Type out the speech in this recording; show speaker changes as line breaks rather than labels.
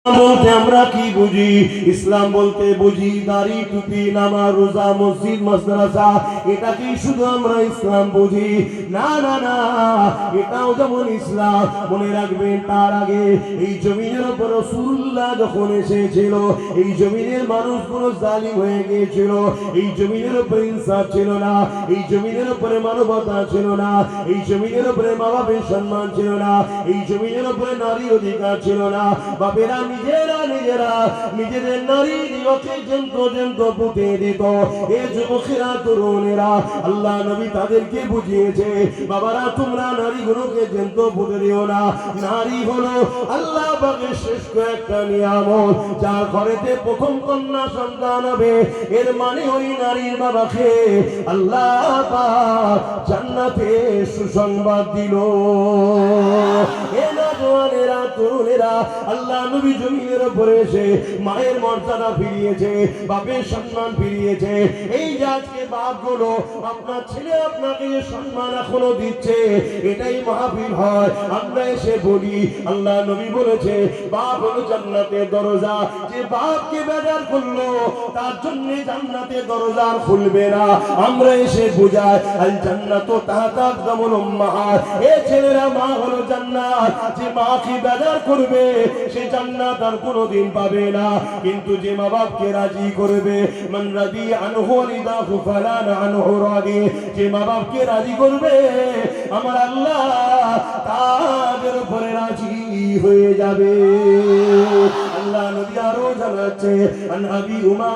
বলতে আমরা কি বুঝি? ইসলাম বলতে বুঝি দাড়ি, টুপি, নামাজ, রোজা, মসজিদ, মাদ্রাসা। এটা কি শুধু আমরা ইসলাম বুঝি? না না না, এটাও যেমন ইসলাম। মনে রাখবেন, তার আগে এই জমিনের উপর রাসূলুল্লাহ যখন এসেছিল, এই জমিনের মানুষগুলো জালিম হয়ে গিয়েছিল। এই জমিনের উপরে ইনসাফ ছিল না, এই জমিনের উপরে মানবতা ছিল না, এই জমিনের উপরে মা বাপের সম্মান ছিল না, এই জমিনের উপরে নারীর অধিকার ছিল না। বাপেরা নিজেরা নিজেদের নারী দিওকে জন্ত পুঁতে দিত। এ যুবকেরা, তরুণেরা, আল্লাহ নবী তাদেরকে বুঝিয়েছে, বাবারা তোমরা নারীগুলোকে জন্ত পুঁতে দিও না। নারী হলো আল্লাহ পাকের শ্রেষ্ঠ একটা নিয়ামত। যার ঘরেতে প্রথম কন্যা সন্তান হবে, এর মানে ওই নারীর বাবাকে আল্লাহ পাক জান্নাতে সুসংবাদ দিল। এ নওজওয়ানেরা, তরুণেরা, আল্লাহ নবী জমিনের উপরে এসে মায়ের মর্যাদা ফিরিয়েছে, বাপের সম্মান ফিরিয়েছে। এই যে আজকে বাপগুলো আপনার ছেলে আপনাকে যে সম্মান এখনো দিচ্ছে, এটাই মাহফিল হয়। আমরা এসে বলি, আল্লাহ নবী বলেছে বাপ হলো জান্নাতের দরজা। যে বাপকে বেজার করলো, তার জন্য জান্নাতের দরজা খুলবে না। আমরা এসে বুঝাই, আল জান্নাতু তাহতা আকদামুল উম্মাহাত। এ ছেলেরা, মা হলো জান্নাত। যে মাকে বেজার করবে, সে জান্নাত আর কোনোদিন পাবে না। কিন্তু যে মা বাপকে রাজি করবে, মান রাদি আনহু ওয়ালিদাহু ফালান আনহু রাদি, যে মা বাপকে রাজি করবে, আমার আল্লাহ তাদের উপরে রাজি হয়ে যাবে। আল্লাহ নবী আরো জানাচ্ছে, আন আবি উমা